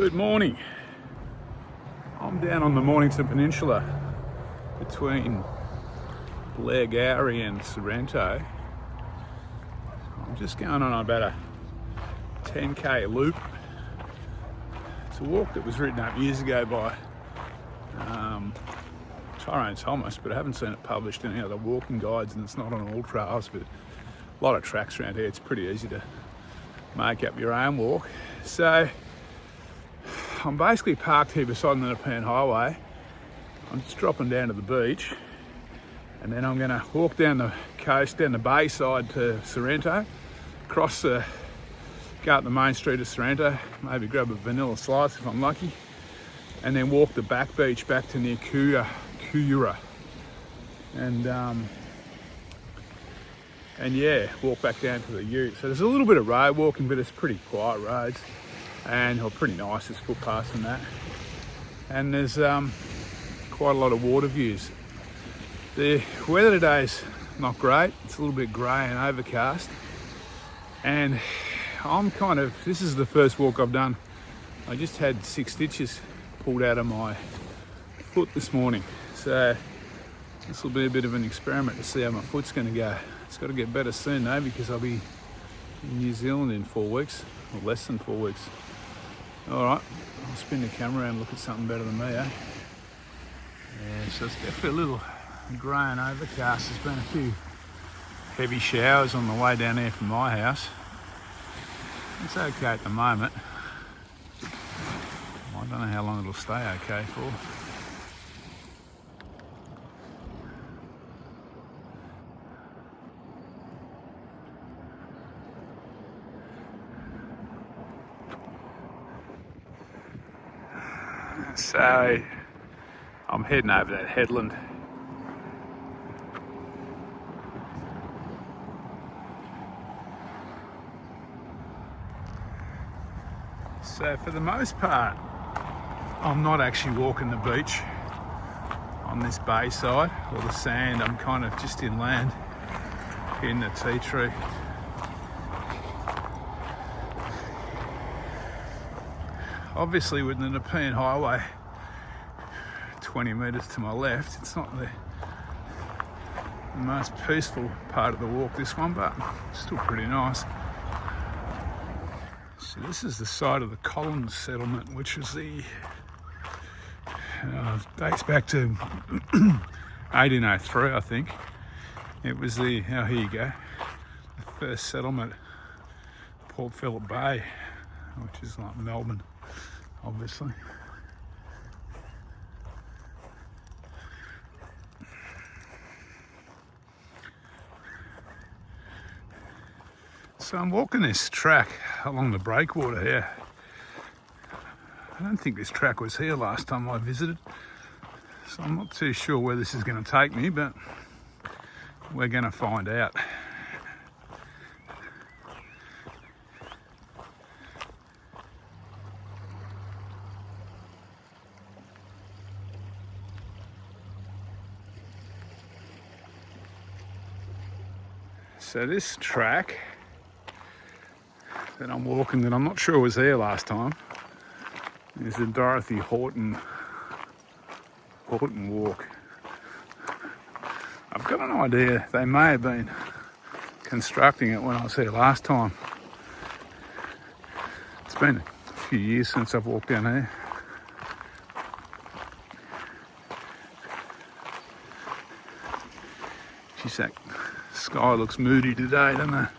Good morning. I'm down on the Mornington Peninsula between Goin and Sorrento. I'm just going on about a 10k loop. It's a walk that was written up years ago by Tyrone Thomas, but I haven't seen it published in any other walking guides, and it's not on AllTrails, but a lot of tracks around here. It's pretty easy to make up your own walk. So I'm basically parked here beside the Nepean Highway. I'm just dropping down to the beach, and then I'm going to walk down the coast, down the bay side to Sorrento, go up the main street of Sorrento, maybe grab a vanilla slice if I'm lucky, and then walk the back beach back to near Kura, and yeah, walk back down to the ute. So there's a little bit of road walking, but it's pretty quiet roads, and they're pretty nice. There's footpaths and that, and there's quite a lot of water views. The weather today's not great. It's a little bit grey and overcast, and this is the first walk I've done. I just had 6 stitches pulled out of my foot this morning, so this will be a bit of an experiment to see how my foot's going to go. It's got to get better soon though, because I'll be in New Zealand in 4 weeks, or less than 4 weeks. All right, I'll spin the camera around and look at something better than me, eh? Yeah, so it's definitely a little grey and overcast. There's been a few heavy showers on the way down there from my house. It's okay at the moment. I don't know how long it'll stay okay for. So I'm heading over that headland. So for the most part, I'm not actually walking the beach on this bay side or the sand. I'm kind of just inland in the tea tree. Obviously with the Nepean Highway 20 metres to my left, it's not the most peaceful part of the walk, this one, but still pretty nice. So this is the site of the Collins settlement, which was dates back to 1803, I think. It was here you go, the first settlement, Port Phillip Bay, which is like Melbourne, obviously. So I'm walking this track along the breakwater here. I don't think this track was here last time I visited, so I'm not too sure where this is going to take me, but we're going to find out. So this track that I'm walking, that I'm not sure was there last time, is the Dorothy Horton walk. I've got an idea they may have been constructing it when I was here last time. It's been a few years since I've walked down here. Geez, that sky looks moody today, doesn't it?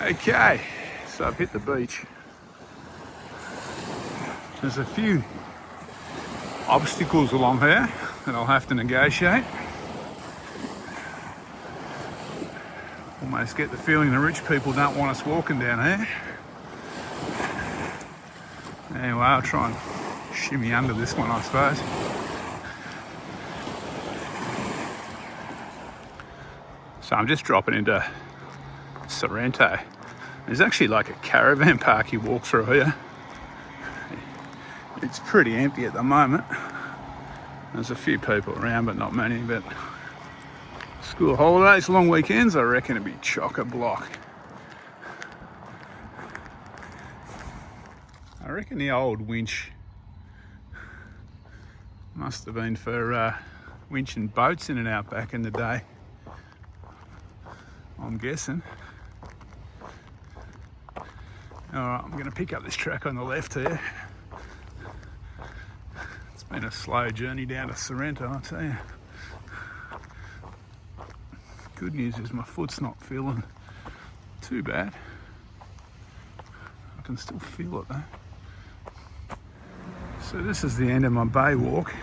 Okay, so I've hit the beach. There's a few obstacles along here that I'll have to negotiate. Almost get the feeling the rich people don't want us walking down here. Anyway, I'll try and shimmy under this one, I suppose. So I'm just dropping into Sorrento. There's actually like a caravan park you walk through here. It's pretty empty at the moment. There's a few people around, but not many. But school holidays, long weekends, I reckon it'd be chock-a-block. I reckon the old winch must have been for winching boats in and out back in the day. I'm guessing. Alright, I'm going to pick up this track on the left here. It's been a slow journey down to Sorrento, I'll tell you. Good news is my foot's not feeling too bad. I can still feel it though. So this is the end of my bay walk.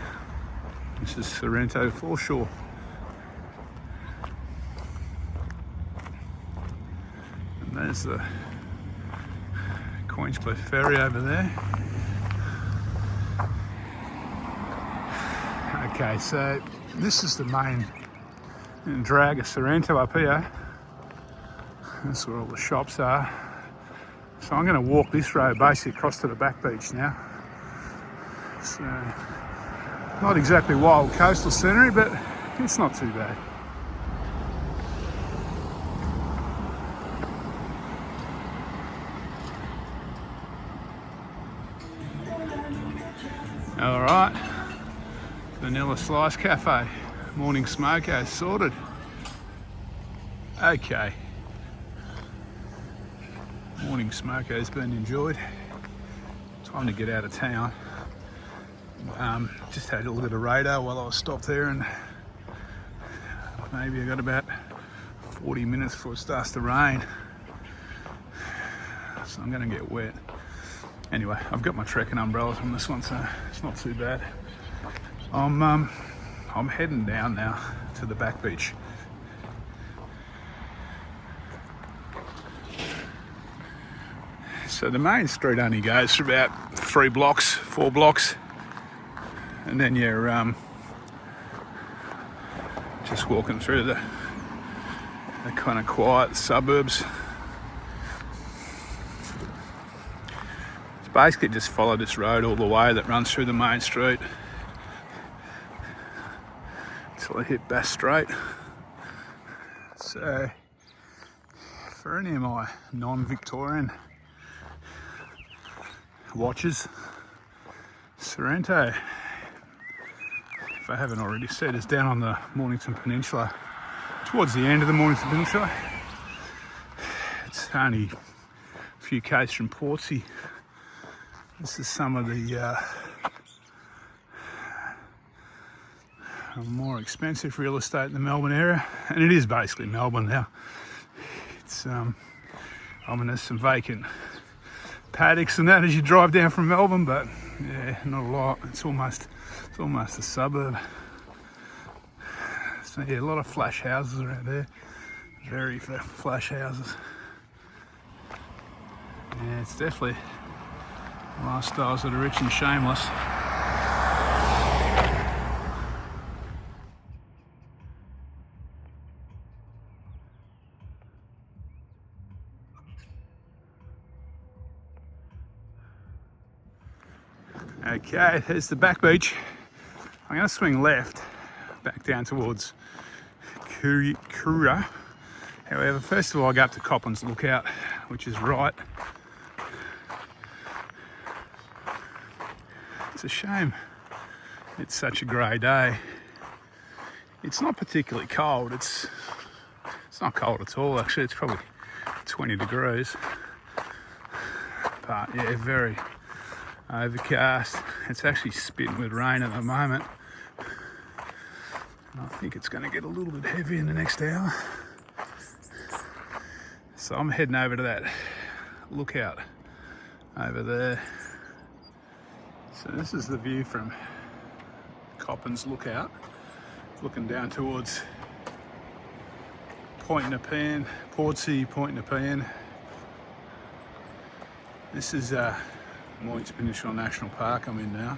This is Sorrento foreshore. And there's the Queenscliff ferry over there. Okay, so this is the main drag of Sorrento up here. That's where all the shops are. So I'm going to walk this road basically across to the back beach now. So, not exactly wild coastal scenery, but it's not too bad. All right, Vanilla Slice Cafe, morning smoko sorted. Okay, morning smoko's been enjoyed. Time to get out of town. Just had a look at the radar while I was stopped there, and maybe I got about 40 minutes before it starts to rain, so I'm going to get wet. Anyway, I've got my trekking umbrellas on this one, so it's not too bad. I'm heading down now to the back beach. So the main street only goes for about 4 blocks, and then you're just walking through the kind of quiet suburbs. It's basically just follow this road all the way that runs through the main street until I hit Bass Strait. So for any of my non-Victorian watchers, Sorrento, if I haven't already said, is down on the Mornington Peninsula, towards the end of the Mornington Peninsula. It's only a few k's from Portsea. This is some of the more expensive real estate in the Melbourne area, and it is basically Melbourne now. It's I mean, there's some vacant paddocks and that as you drive down from Melbourne, but yeah, not a lot. It's almost a suburb. So yeah, a lot of flash houses around there. Very flash houses. Yeah, it's definitely lifestyles that are rich and shameless. Okay, there's the back beach. I'm going to swing left back down towards Kura. However, first of all, I go up to Coppin's Lookout, which is right. It's a shame it's such a grey day. It's not particularly cold. It's not cold at all, actually. It's probably 20 degrees. But yeah, very overcast. It's actually spitting with rain at the moment. And I think it's going to get a little bit heavy in the next hour. So I'm heading over to that lookout over there. So this is the view from Coppin's Lookout, looking down towards Point Nepean, Portsea, Point Nepean. This is Mornington Peninsula National Park I'm in now.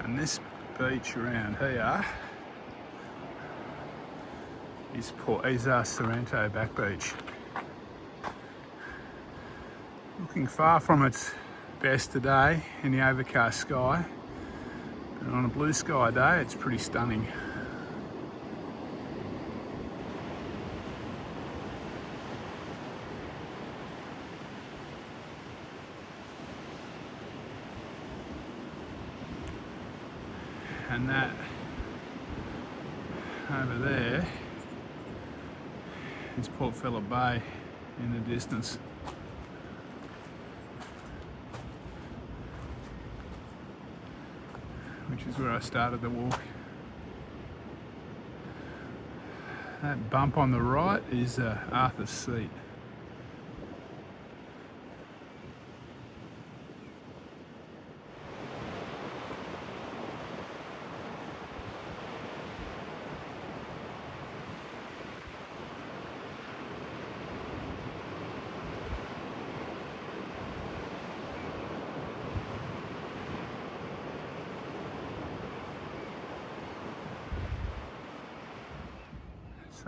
And this beach around here is Sorrento Back Beach. Looking far from its best today in the overcast sky, but on a blue sky day it's pretty stunning. And that over there is Port Phillip Bay in the distance. Which is where I started the walk. That bump on the right is Arthur's Seat.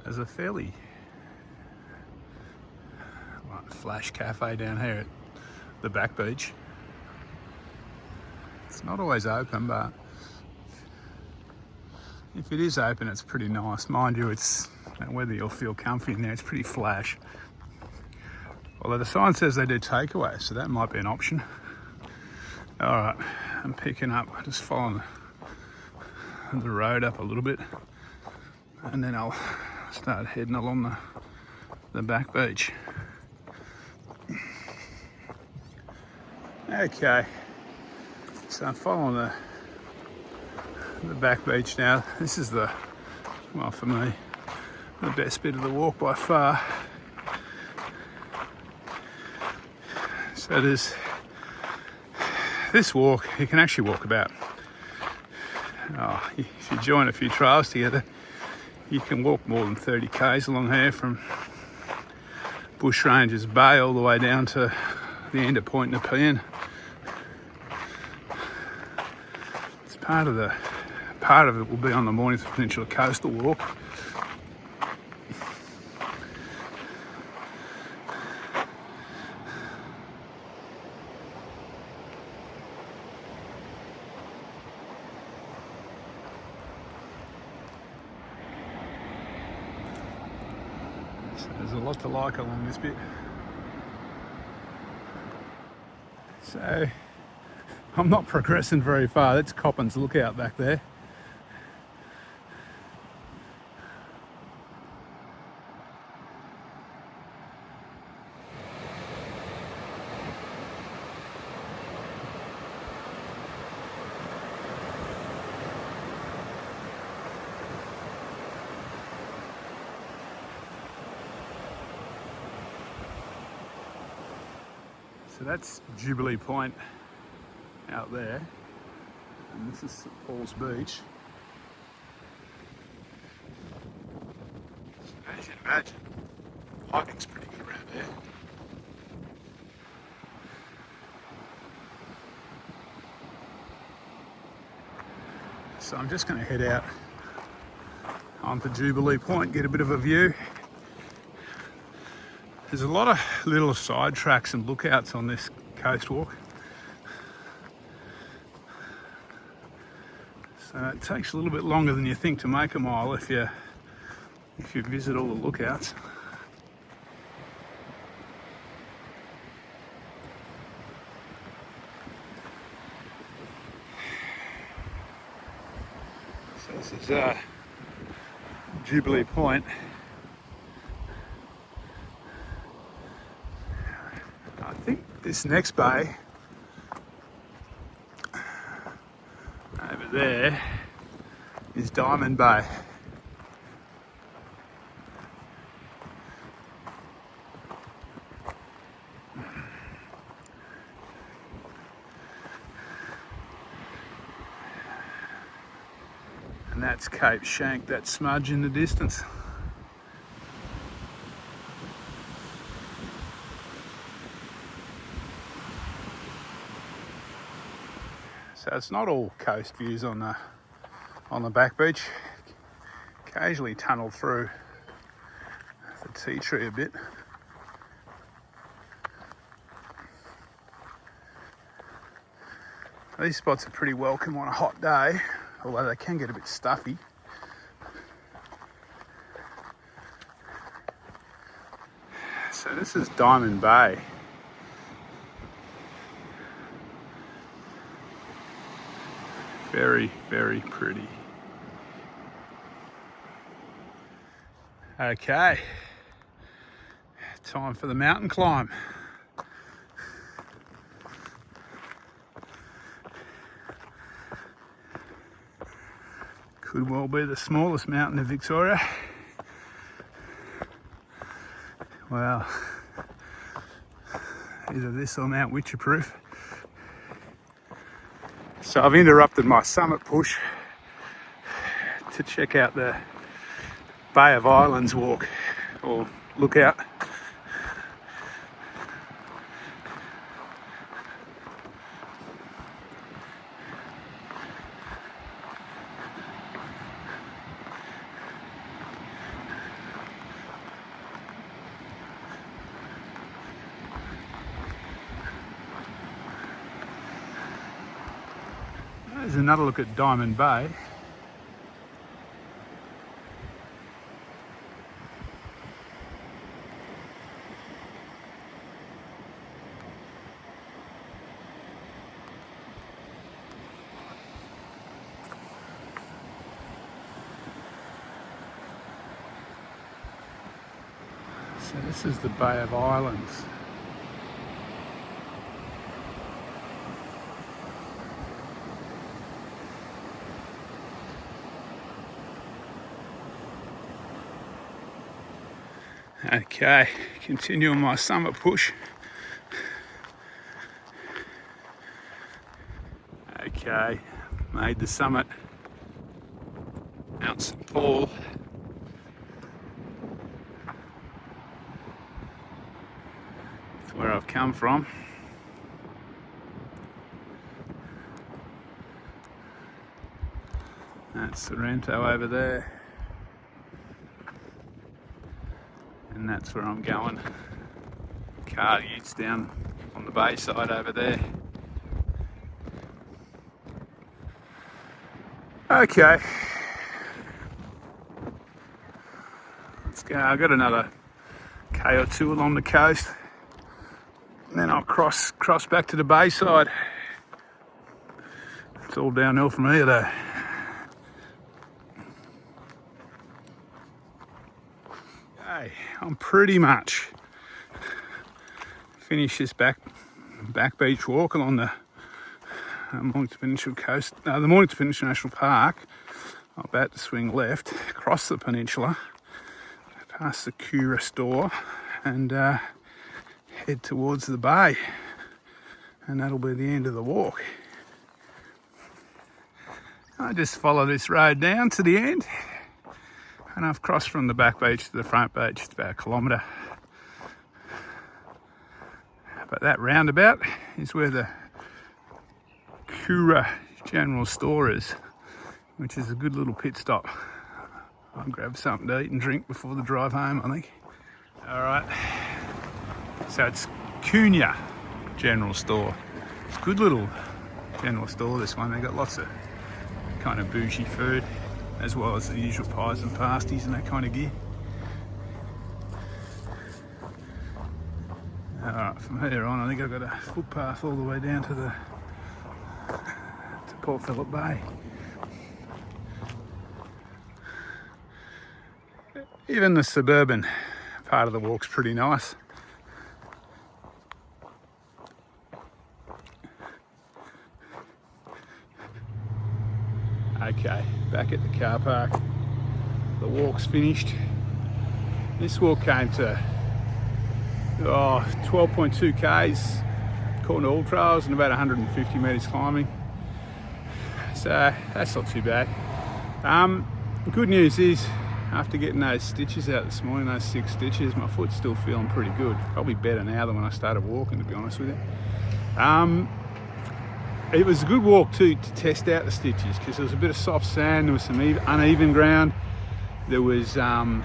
There's a fairly flash cafe down here at the back beach. It's not always open, but if it is open, it's pretty nice. Mind you, it's whether you'll feel comfy in there, it's pretty flash. Although the sign says they do takeaway, so that might be an option. All right, I'm picking up, just following the road up a little bit, and then I'll start heading along the back beach. Okay, so I'm following the back beach now. This is well, for me, the best bit of the walk by far. So there's this walk, you can actually walk about, if you join a few trails together, you can walk more than 30 k's along here from Bushrangers Bay all the way down to the end of Point Nepean. It's part of it will be on the Mornington Peninsula Coastal Walk. There's a lot to like along this bit. So I'm not progressing very far. That's Coppin's Lookout back there. So that's Jubilee Point out there, and this is St Paul's Beach. So as you can imagine, hiking's pretty good around there. So I'm just going to head out onto Jubilee Point, get a bit of a view. There's a lot of little side tracks and lookouts on this coast walk. So it takes a little bit longer than you think to make a mile if you visit all the lookouts. So this is Jubilee Point. I think this next bay over there is Diamond Bay. And that's Cape Shank, that smudge in the distance. So it's not all coast views on the back beach. Occasionally tunnel through the tea tree a bit. These spots are pretty welcome on a hot day, although they can get a bit stuffy. So this is Diamond Bay. Very, very pretty. Okay, time for the mountain climb. Could well be the smallest mountain of Victoria. Well, either this or Mount Witcher-proof. So I've interrupted my summit push to check out the Bay of Islands walk or lookout. There's another look at Diamond Bay. So this is the Bay of Islands. Okay, continuing my summit push. Okay, made the summit, Mount St Paul. That's where I've come from. That's Sorrento over there. And that's where I'm going. Car utes down on the bay side over there. Okay. Let's go. I've got another K or two along the coast. And then I'll cross back to the bay side. It's all downhill from here though. I'm pretty much finished this back beach walk along the Mornington Peninsula coast, the Mornington Peninsula National Park. I'm about to swing left, across the peninsula, past the Cura store, and head towards the bay, and that'll be the end of the walk. I just follow this road down to the end. And I've crossed from the back beach to the front beach. It's about 1 kilometre. But that roundabout is where the Cura General Store is, which is a good little pit stop. I'll grab something to eat and drink before the drive home, I think. All right. So it's Cuna General Store. It's a good little general store, this one. They've got lots of kind of bougie food, as well as the usual pies and pasties and that kind of gear. Alright, from here on I think I've got a footpath all the way down to Port Phillip Bay. Even the suburban part of the walk's pretty nice. Okay, back at the car park. The walk's finished. This walk came to 12.2 k's according to AllTrails and about 150 metres climbing. So that's not too bad. Good news is, after getting those stitches out this morning, those 6 stitches, my foot's still feeling pretty good. Probably better now than when I started walking, to be honest with you. It was a good walk too to test out the stitches, because there was a bit of soft sand, there was some uneven ground, there was a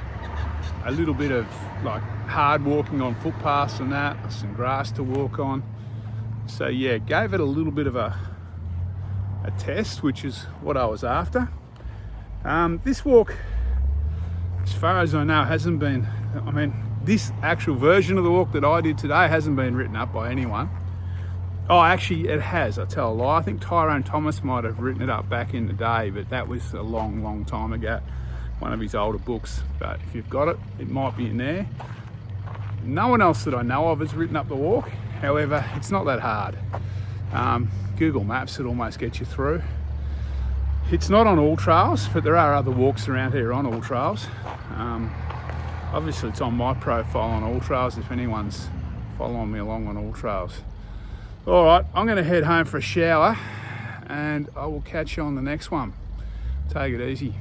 little bit of like hard walking on footpaths and that, some grass to walk on. So yeah, gave it a little bit of a a test, which is what I was after. This walk, as far as I know, hasn't been, I mean, this actual version of the walk that I did today hasn't been written up by anyone. Oh, actually it has, I tell a lie. I think Tyrone Thomas might have written it up back in the day, but that was a long, long time ago. One of his older books, but if you've got it, it might be in there. No one else that I know of has written up the walk. However, it's not that hard. Google Maps would almost get you through. It's not on AllTrails, but there are other walks around here on AllTrails. Obviously it's on my profile on AllTrails if anyone's following me along on AllTrails. All right, I'm gonna head home for a shower and I will catch you on the next one. Take it easy.